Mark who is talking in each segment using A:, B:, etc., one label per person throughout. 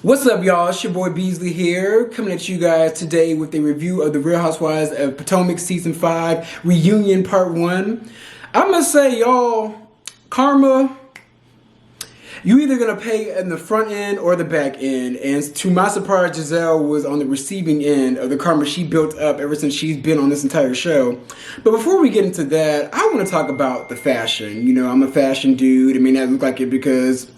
A: What's up, y'all? It's your boy Beasley here, coming at you guys today with a review of the Real Housewives of Potomac Season 5 Reunion Part 1. I must say, y'all, karma, you either gonna pay in the front end or the back end. And to my surprise, Giselle was on the receiving end of the karma she built up ever since she's been on this entire show. But before we get into that, I want to talk about the fashion. You know, I'm a fashion dude. It may not look like it because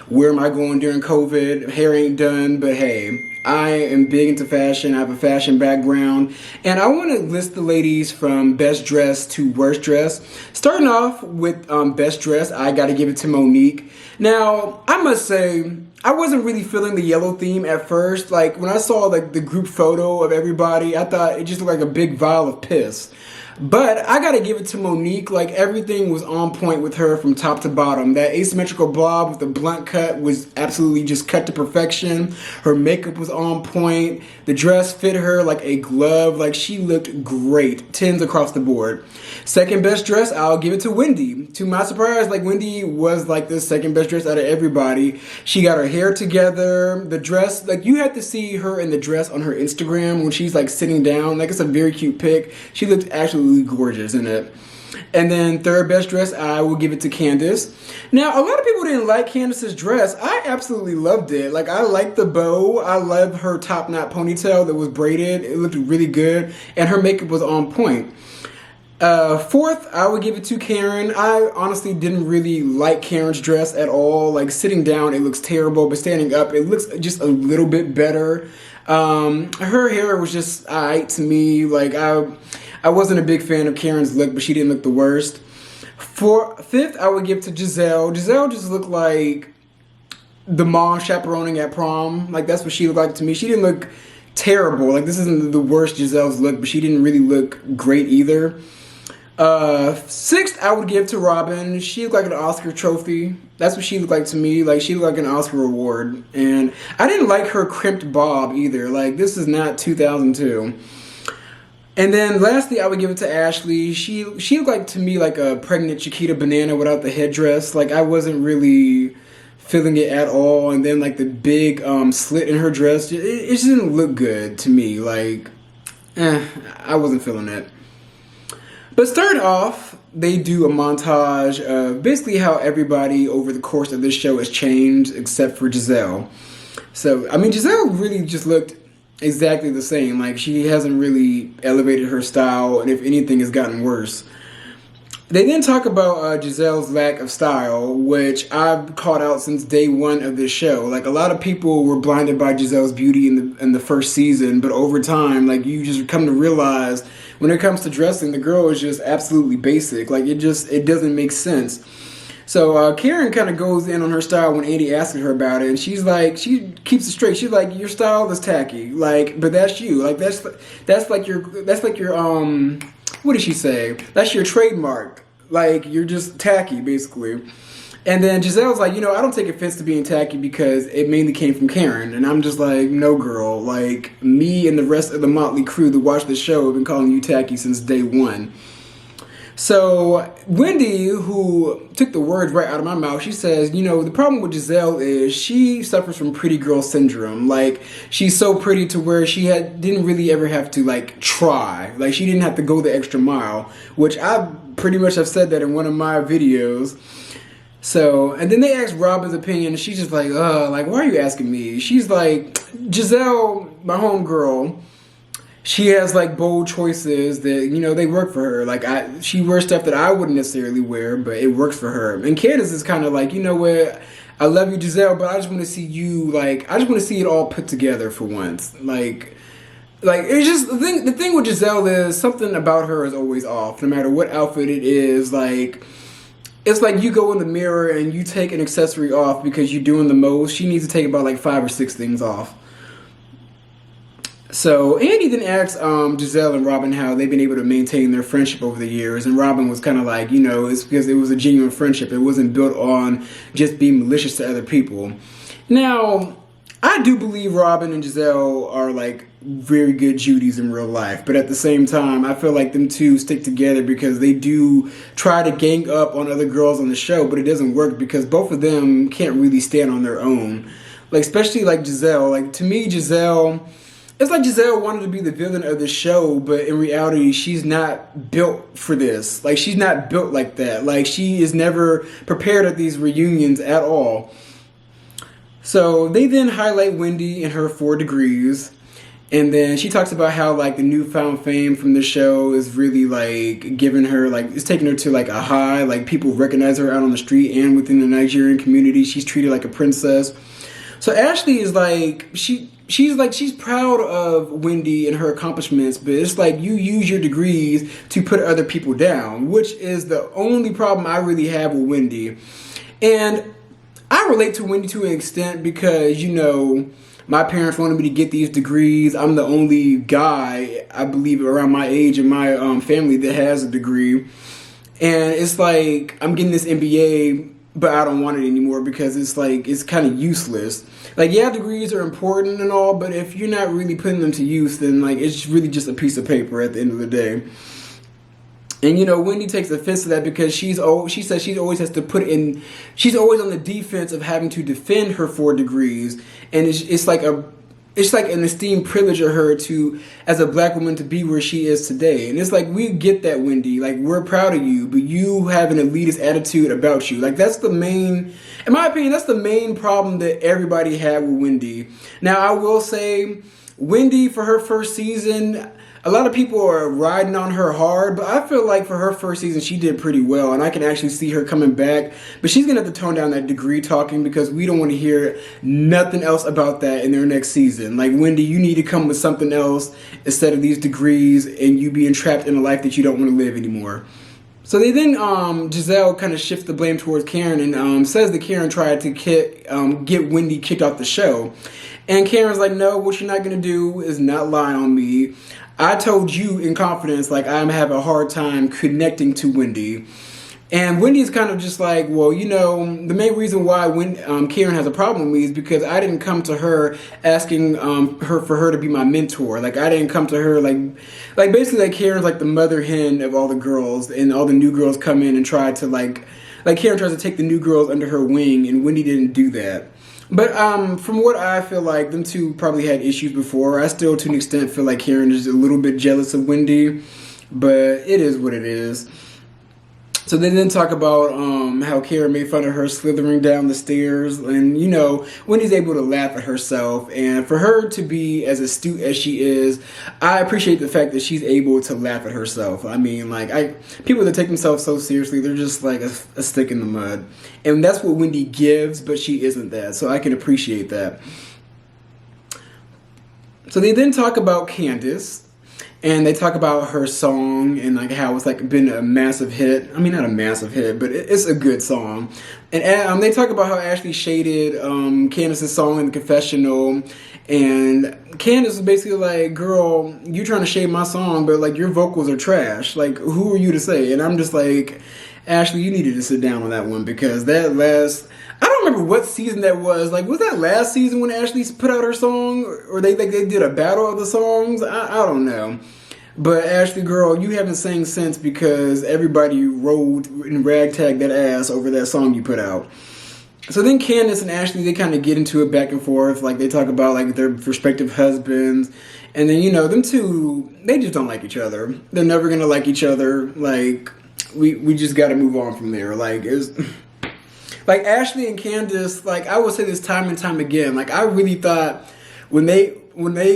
A: where am I going during COVID? Hair ain't done, but hey, I am big into fashion. I have a fashion background. And I want to list the ladies from best dressed to worst dressed. Starting off with best dressed, I got to give it to Monique. Now, I must say, I wasn't really feeling the yellow theme at first. Like, when I saw like the group photo of everybody, I thought it just looked like a big vial of piss. But I gotta give it to Monique. Like, everything was on point with her from top to bottom. That asymmetrical bob with the blunt cut was absolutely just cut to perfection. Her makeup was on point. The dress fit her like a glove. Like, she looked great. 10s across the board. Second best dress, I'll give it to Wendy. To my surprise, like, Wendy was like the second best dress out of everybody. She got her hair together. The dress, like, you had to see her in the dress on her Instagram when she's like sitting down. Like, it's a very cute pic. She looked absolutely gorgeous in it. And then third best dress, I will give it to Candace. Now, a lot of people didn't like Candace's dress. I absolutely loved it. Like, I liked the bow. I loved her top knot ponytail that was braided. It looked really good. And her makeup was on point. Fourth, I would give it to Karen. I honestly didn't really like Karen's dress at all. Like, sitting down, it looks terrible, but standing up, it looks just a little bit better. Her hair was just alright to me. Like, I wasn't a big fan of Karen's look, but she didn't look the worst. Fifth, I would give to Giselle. Giselle just looked like the mom chaperoning at prom. Like, that's what she looked like to me. She didn't look terrible. Like, this isn't the worst Giselle's look, but she didn't really look great either. Sixth, I would give to Robin. She looked like an Oscar trophy. That's what she looked like to me. Like, she looked like an Oscar award. And I didn't like her crimped bob either. Like, this is not 2002. And then lastly, I would give it to Ashley. She looked like, to me, like a pregnant Chiquita Banana without the headdress. Like, I wasn't really feeling it at all. And then, like, the big slit in her dress, it just didn't look good to me. Like, I wasn't feeling it. But start off, they do a montage of basically how everybody over the course of this show has changed, except for Giselle. So, I mean, Giselle really just looked exactly the same. Like, she hasn't really elevated her style, and if anything, has gotten worse. They then talk about Giselle's lack of style, which I've caught out since day one of this show. Like, a lot of people were blinded by Giselle's beauty in the first season, but over time, like, you just come to realize when it comes to dressing, the girl is just absolutely basic. Like, it doesn't make sense. So Karen kind of goes in on her style when Andy asks her about it, and she's like, she keeps it straight. She's like, your style is tacky, like, but that's you. Like, that's like your what did she say? That's your trademark. Like, you're just tacky, basically. And then Giselle's like, I don't take offense to being tacky because it mainly came from Karen. And I'm just like, no, girl. Like, me and the rest of the motley crew that watch the show have been calling you tacky since day one. So Wendy, who took the words right out of my mouth, she says, the problem with Giselle is she suffers from pretty girl syndrome. Like, she's so pretty to where she didn't really ever have to, like, try. Like, she didn't have to go the extra mile, which I pretty much have said that in one of my videos. So, and then they asked Robin's opinion, and she's just like, like, why are you asking me? She's like, Giselle, my homegirl, she has, like, bold choices that, they work for her. Like, she wears stuff that I wouldn't necessarily wear, but it works for her. And Candace is kind of like, what, I love you, Giselle, but I just want to see you, like, I just want to see it all put together for once. Like, it's just, the thing with Giselle is something about her is always off, no matter what outfit it is. Like, it's like you go in the mirror and you take an accessory off because you're doing the most. She needs to take about, like, 5 or 6 things off. So Andy then asked Giselle and Robin how they've been able to maintain their friendship over the years, and Robin was kind of like, it's because it was a genuine friendship. It wasn't built on just being malicious to other people. Now, I do believe Robin and Giselle are, like, very good Judys in real life, but at the same time, I feel like them two stick together because they do try to gang up on other girls on the show, but it doesn't work because both of them can't really stand on their own. Like, especially like Giselle. Like, to me, Giselle, it's like Giselle wanted to be the villain of the show, but in reality, she's not built for this. Like, she's not built like that. Like, she is never prepared at these reunions at all. So they then highlight Wendy and her 4 degrees. And then she talks about how like the newfound fame from the show is really like giving her like it's taking her to like a high. Like people recognize her out on the street and within the Nigerian community. She's treated like a princess. So Ashley is like she's proud of Wendy and her accomplishments, but it's like you use your degrees to put other people down, which is the only problem I really have with Wendy. And I relate to Wendy to an extent because, you know, my parents wanted me to get these degrees. I'm the only guy, I believe, around my age in my family that has a degree. And it's like, I'm getting this MBA, but I don't want it anymore because it's like, it's kind of useless. Like, yeah, degrees are important and all, but if you're not really putting them to use, then like, it's really just a piece of paper at the end of the day. And, you know, Wendy takes offense to that because she says she always has to put in, she's always on the defense of having to defend her 4 degrees. And it's like an esteemed privilege of her to, as a black woman, to be where she is today. And it's like, we get that, Wendy. Like, we're proud of you, but you have an elitist attitude about you. Like, that's the main, in my opinion, that's the main problem that everybody had with Wendy. Now, I will say, Wendy, for her first season, a lot of people are riding on her hard, but I feel like for her first season, she did pretty well, and I can actually see her coming back. But she's going to have to tone down that degree talking because we don't want to hear nothing else about that in their next season. Like, Wendy, you need to come with something else instead of these degrees and you being trapped in a life that you don't want to live anymore. So they then, Giselle kind of shifts the blame towards Karen and says that Karen tried to get Wendy kicked off the show. And Karen's like, no, what you're not going to do is not lie on me. I told you in confidence, like, I'm having a hard time connecting to Wendy. And Wendy's kind of just like, well, you know, the main reason why Karen has a problem with me is because I didn't come to her asking for her to be my mentor. Like, I didn't come to her like basically like Karen's like the mother hen of all the girls, and all the new girls come in and try to like Karen tries to take the new girls under her wing, and Wendy didn't do that. But from what I feel like, them two probably had issues before. I still, to an extent, feel like Karen is a little bit jealous of Wendy, but it is what it is. So they then talk about how Karen made fun of her slithering down the stairs, and, you know, Wendy's able to laugh at herself. And for her to be as astute as she is, I appreciate the fact that she's able to laugh at herself. I mean, like, people that take themselves so seriously, they're just like a stick in the mud. And that's what Wendy gives, but she isn't that. So I can appreciate that. So they then talk about Candace. And they talk about her song and like how it's like been a massive hit. I mean, not a massive hit, but it's a good song. And they talk about how Ashley shaded Candace's song in the confessional. And Candace is basically like, girl, you trying to shade my song, but like your vocals are trash. Like, who are you to say? And I'm just like, Ashley, you needed to sit down on that one because I don't remember what season that was. Like, was that last season when Ashley put out her song? Or they did a battle of the songs? I don't know. But Ashley, girl, you haven't sang since because everybody rolled and ragtagged that ass over that song you put out. So then Candace and Ashley, they kind of get into it back and forth. Like, they talk about, like, their respective husbands. And then, you know, them two, they just don't like each other. They're never going to like each other. Like, we just got to move on from there. Like, it's... Like, Ashley and Candace, like, I will say this time and time again. Like, I really thought when they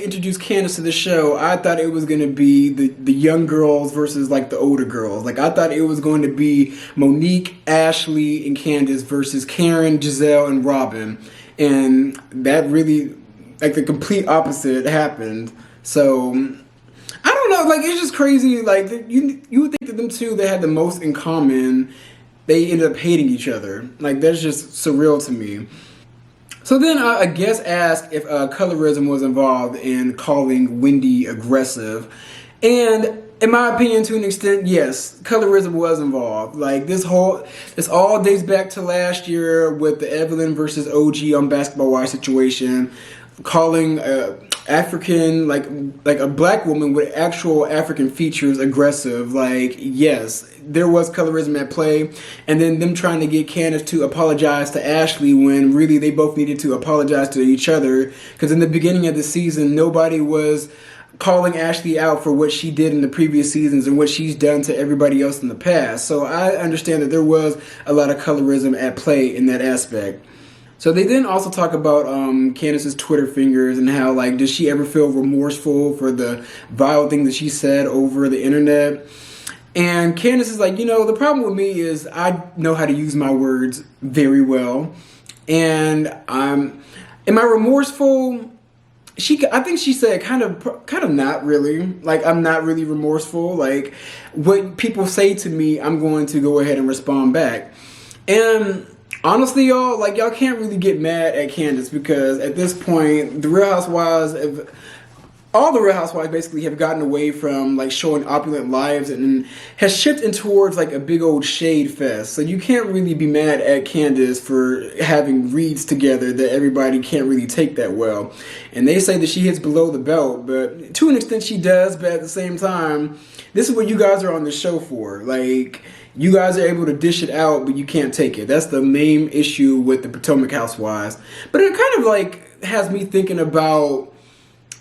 A: introduced Candace to the show, I thought it was going to be the young girls versus, like, the older girls. Like, I thought it was going to be Monique, Ashley, and Candace versus Karen, Giselle, and Robin. And that really, like, the complete opposite happened. So, I don't know. Like, it's just crazy. Like, you would think that them two, they had the most in common. They ended up hating each other. Like, that's just surreal to me. So then a guest asked if colorism was involved in calling Wendy aggressive. And in my opinion, to an extent, yes, colorism was involved. Like, this all dates back to last year with the Evelyn versus OG on Basketball Wives situation, calling African, like a black woman with actual African features, aggressive. Like, yes, there was colorism at play, and then them trying to get Candace to apologize to Ashley when really they both needed to apologize to each other. Because in the beginning of the season, nobody was calling Ashley out for what she did in the previous seasons and what she's done to everybody else in the past. So I understand that there was a lot of colorism at play in that aspect. So they then also talk about Candace's Twitter fingers and how, like, does she ever feel remorseful for the vile thing that she said over the internet? And Candace is like, the problem with me is I know how to use my words very well, and am I remorseful? I think she said kind of not really. Like, I'm not really remorseful. Like, what people say to me, I'm going to go ahead and respond back. And honestly, y'all, like, y'all can't really get mad at Candace because at this point, all the Real Housewives basically have gotten away from like showing opulent lives and has shifted in towards like a big old shade fest. So you can't really be mad at Candace for having reads together that everybody can't really take that well. And they say that she hits below the belt, but to an extent she does, but at the same time, this is what you guys are on the show for. Like, you guys are able to dish it out, but you can't take it. That's the main issue with the Potomac Housewives. But it kind of like has me thinking about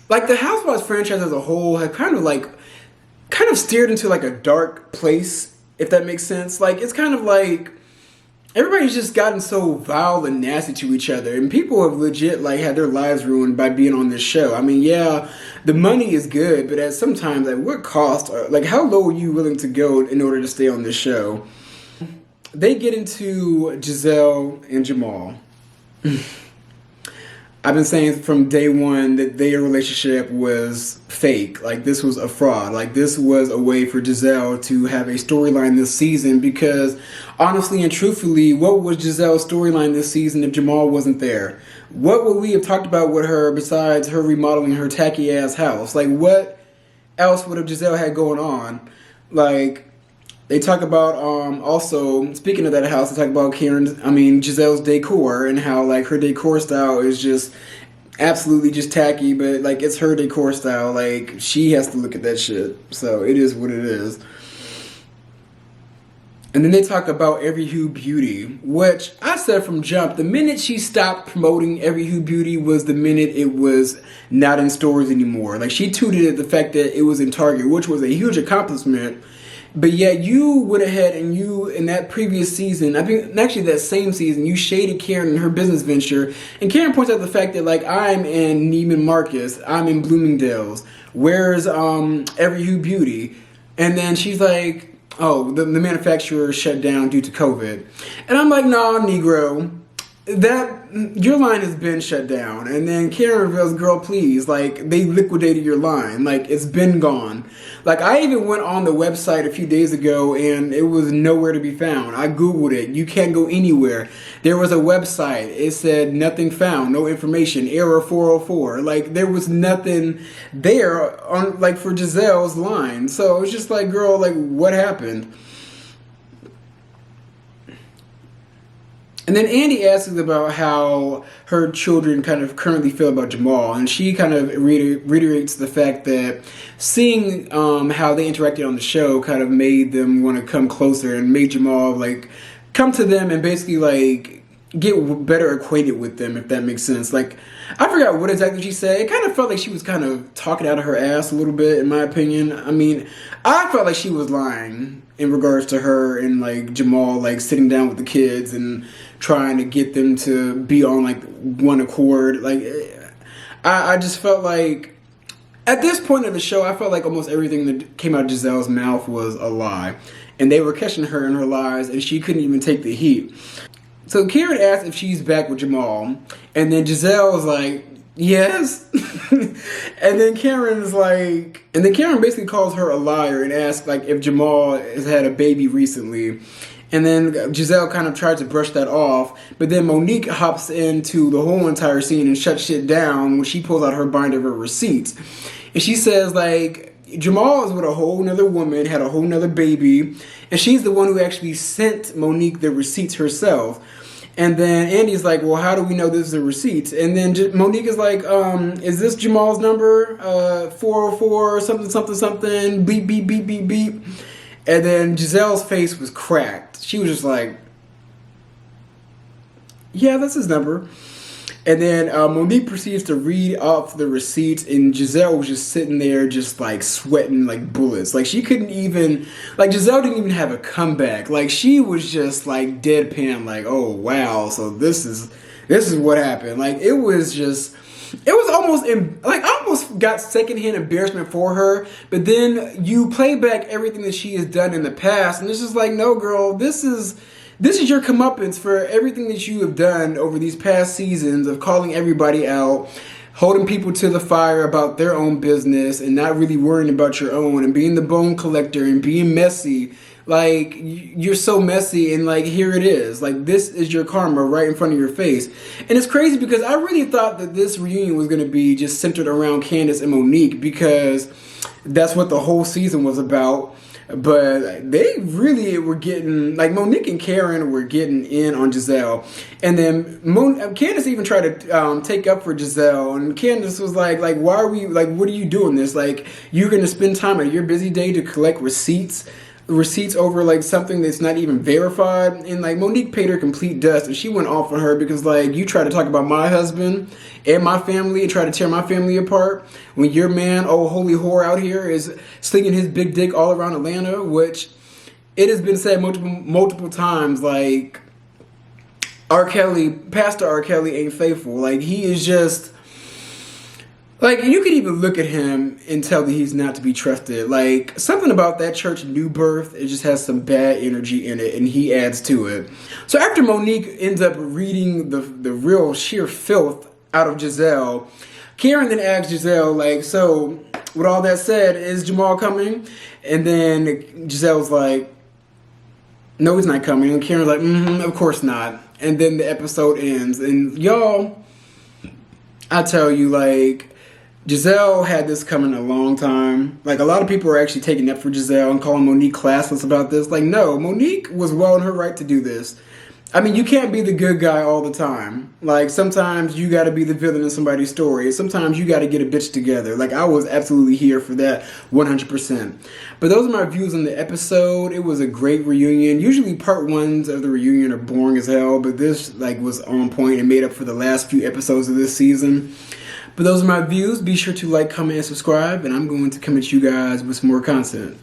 A: like the Housewives franchise as a whole have kind of steered into like a dark place, if that makes sense. Like, it's kind of like everybody's just gotten so vile and nasty to each other, and people have legit like had their lives ruined by being on this show. I mean, yeah, the money is good, but at sometimes at what cost? Like, how low are you willing to go in order to stay on this show? They get into Giselle and Jamal. I've been saying from day one that their relationship was fake. Like, this was a fraud. Like, this was a way for Giselle to have a storyline this season because, honestly and truthfully, what was Giselle's storyline this season if Jamal wasn't there? What would we have talked about with her besides her remodeling her tacky-ass house? Like, what else would have Giselle had going on? Like, they talk about, also, speaking of that house, they talk about Giselle's decor and how, like, her decor style is just absolutely just tacky, but, like, it's her decor style. Like, she has to look at that shit. So, it is what it is. And then they talk about Every Hue Beauty, which I said from jump, the minute she stopped promoting Every Hue Beauty was the minute it was not in stores anymore. Like, she tweeted the fact that it was in Target, which was a huge accomplishment. But yet you went ahead and you, in that previous season, I think actually that same season, you shaded Karen in her business venture. And Karen points out the fact that, like, I'm in Neiman Marcus, I'm in Bloomingdale's. Where's Every Hue Beauty? And then she's like, oh, the manufacturer shut down due to COVID. And I'm like, nah, Negro, that your line has been shut down. And then Karen reveals, girl, please, like, they liquidated your line. Like, it's been gone. Like, I even went on the website a few days ago and it was nowhere to be found. I Googled it. You can't go anywhere. There was a website. It said nothing found, no information, error 404. Like, there was nothing there on, like, for Giselle's line. So it's just like, girl, like, what happened? And then Andy asks about how her children kind of currently feel about Jamal, and she kind of reiterates the fact that seeing how they interacted on the show kind of made them want to come closer and made Jamal like come to them and basically like get better acquainted with them, if that makes sense. Like, I forgot what exactly she said. It kind of felt like she was kind of talking out of her ass a little bit, in my opinion. I mean, I felt like she was lying in regards to her and like Jamal like sitting down with the kids and trying to get them to be on like one accord. Like, I just felt like at this point of the show, I felt like almost everything that came out of Giselle's mouth was a lie, and they were catching her in her lies, and she couldn't even take the heat. So Karen asks if she's back with Jamal, and then Giselle was like, yes. And then Karen basically calls her a liar and asks like if Jamal has had a baby recently. And then Giselle kind of tried to brush that off, but then Monique hops into the whole entire scene and shuts shit down when she pulls out her binder of her receipts. And she says like, Jamal is with a whole nother woman, had a whole nother baby, and she's the one who actually sent Monique the receipts herself. And then Andy's like, well, how do we know this is a receipt? And then Monique is like, is this Jamal's number? 404 something, something, something, beep, beep, beep, beep, beep. And then Giselle's face was cracked. She was just like, yeah, that's his number. And then Monique proceeds to read off the receipts, and Giselle was just sitting there just like sweating like bullets. Like she couldn't even, like Giselle didn't even have a comeback. Like she was just like deadpan, like, oh wow, so this is what happened. Like it was almost, like I almost got secondhand embarrassment for her. But then you play back everything that she has done in the past, and it's just like, no girl, this is your comeuppance for everything that you have done over these past seasons of calling everybody out, holding people to the fire about their own business and not really worrying about your own, and being the bone collector and being messy. Like, you're so messy, and like, here it is. Like, this is your karma right in front of your face. And it's crazy because I really thought that this reunion was going to be just centered around Candace and Monique, because that's what the whole season was about. But they really were getting, like Monique and Karen were getting in on Giselle. And then Candace even tried to take up for Giselle. And Candace was like, why are we, like, what are you doing this? Like, you're going to spend time at your busy day to collect receipts over like something that's not even verified. And like Monique paid her complete dust, and she went off on her because like, you try to talk about my husband and my family and try to tear my family apart when your man, oh holy whore out here, is slinging his big dick all around Atlanta, which it has been said multiple times, like Pastor R. Kelly ain't faithful. Like he is just, like, you could even look at him and tell that he's not to be trusted. Like, something about that church, New Birth, it just has some bad energy in it, and he adds to it. So after Monique ends up reading the real sheer filth out of Giselle, Karen then asks Giselle, like, so, with all that said, is Jamal coming? And then Giselle's like, no, he's not coming. And Karen's like, of course not. And then the episode ends. And y'all, I tell you, like, Giselle had this coming a long time. Like, a lot of people are actually taking up for Giselle and calling Monique classless about this. Like, no, Monique was well in her right to do this. I mean, you can't be the good guy all the time. Like, sometimes you gotta be the villain in somebody's story. Sometimes you gotta get a bitch together. Like, I was absolutely here for that 100%. But those are my views on the episode. It was a great reunion. Usually part ones of the reunion are boring as hell, but this, like, was on point and made up for the last few episodes of this season. But those are my views. Be sure to like, comment, and subscribe, and I'm going to come at you guys with some more content.